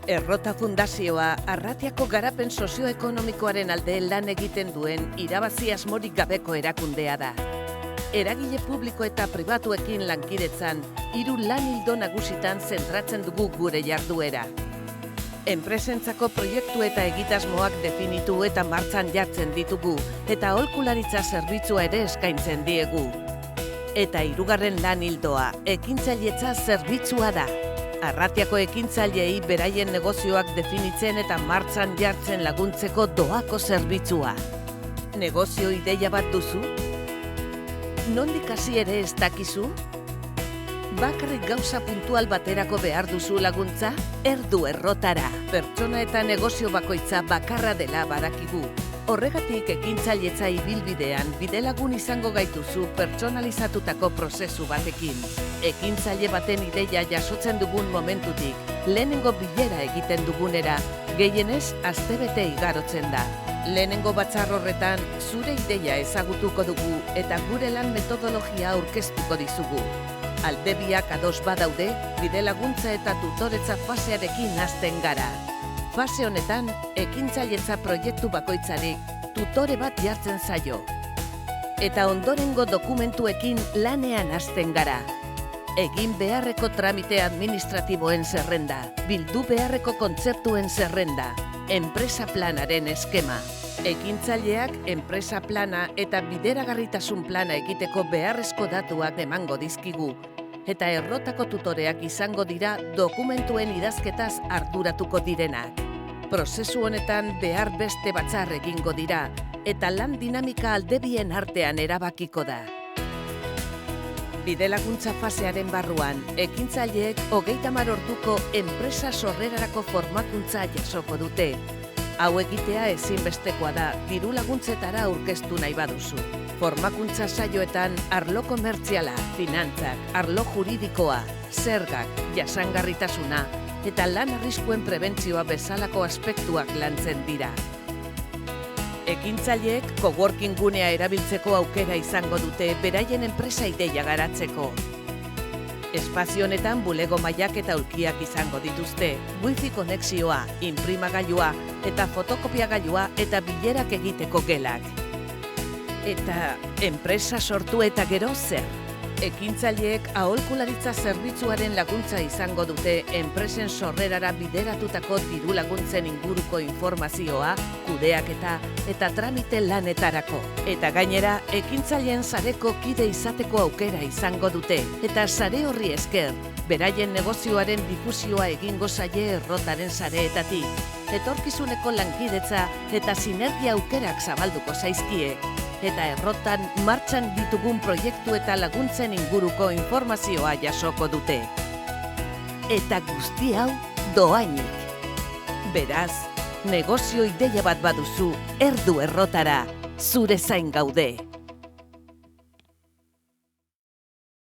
Errota Fundazioa Arratiako garapen sozioekonomikoaren alde lan egiten duen irabazi asmorik gabeko erakundea da. Eragile publiko eta pribatuekin lankidetzan, 3 lan ildo nagusitan zentratzen dugu gure jarduera. Enpresentzako proiektu eta egitasmoak definitu eta martxan jartzen ditugu, eta aholkularitza zerbitzua ere eskaintzen diegu. Eta 3. lan ildoa, ekintzailetza zerbitzua da. Arratiako ekintzailei beraien negozioak definitzen eta martxan jartzen laguntzeko doako zerbitzua. Negozio ideia bat duzu? Nondik hasi ere ez dakizu? Bakarrik gauza puntual baterako behar duzu laguntza? Erdu errotara. Pertsona eta negozio bakoitza bakarra dela badakigu. Horregatik ekintzailetza ibilbidean bidelagun izango gaituzu pertsonalizatutako prozesu batekin. Ekintzaile baten ideia jasotzen dugun momentutik, lehenengo bilera egiten dugunera, gehienez astebete igarotzen da. Lehenengo batzar horretan, zure ideia ezagutuko dugu eta gure lan metodologia aurkeztuko dizugu. Alde biak ados badaude, bidelaguntza eta tutoretza fasearekin hasten gara. Fase honetan, ekintzailetza proiektu bakoitzarik tutore bat jartzen zaio. Eta ondorengo dokumentuekin lanean hasten gara. Egin beharreko tramite administratiboen zerrenda, bildu beharreko kontzeptuen zerrenda, enpresa planaren eskema. Ekintzaileak enpresa plana eta bideragarritasun plana egiteko beharrezko datuak emango dizkigu. Eta errotako tutoreak izango dira dokumentuen idazketaz arduratuko direnak. Prozesu honetan behar beste batzar egingo dira, eta lan dinamika aldebien artean erabakiko da. Bidelaguntza fasearen barruan, ekintzaileek 30 orduko enpresa sorrerarako formakuntza jasoko dute. Hau egitea ezinbestekoa da, diru laguntzetara aurkeztu nahi baduzu. Formakuntza saioetan arlo komertziala, finantzak, arlo juridikoa, zergak, jasangarritasuna eta lan arriskuen prebentzioa bezalako aspektuak lantzen dira. Ekintzaileek coworking gunea erabiltzeko aukera izango dute beraien enpresa ideia garatzeko. Espazio honetan bulego mailak eta aulkiak izango dituzte, wifi konexioa, inprimagailua eta fotokopiagailua eta bilerak egiteko gelak. Eta enpresa sortu eta gero zer? Ekintzaileek aholkularitza zerbitzuaren laguntza izango dute enpresen sorrerara bideratutako diru laguntzen inguruko informazioa, kudeaketa eta tramite lanetarako. Eta gainera, ekintzaileen sareko kide izateko aukera izango dute. Eta sare horri esker, beraien negozioaren difusioa egingo zaie errotaren sareetatik. Etorkizuneko lankidetza eta sinergia aukerak zabalduko zaizkie. Eta errotan martxan ditugun proiektu eta laguntzen inguruko informazioa jasoko dute. Eta guzti hau doainik. Beraz, negozio ideia bat baduzu, erdu errotara, zure zain gaude.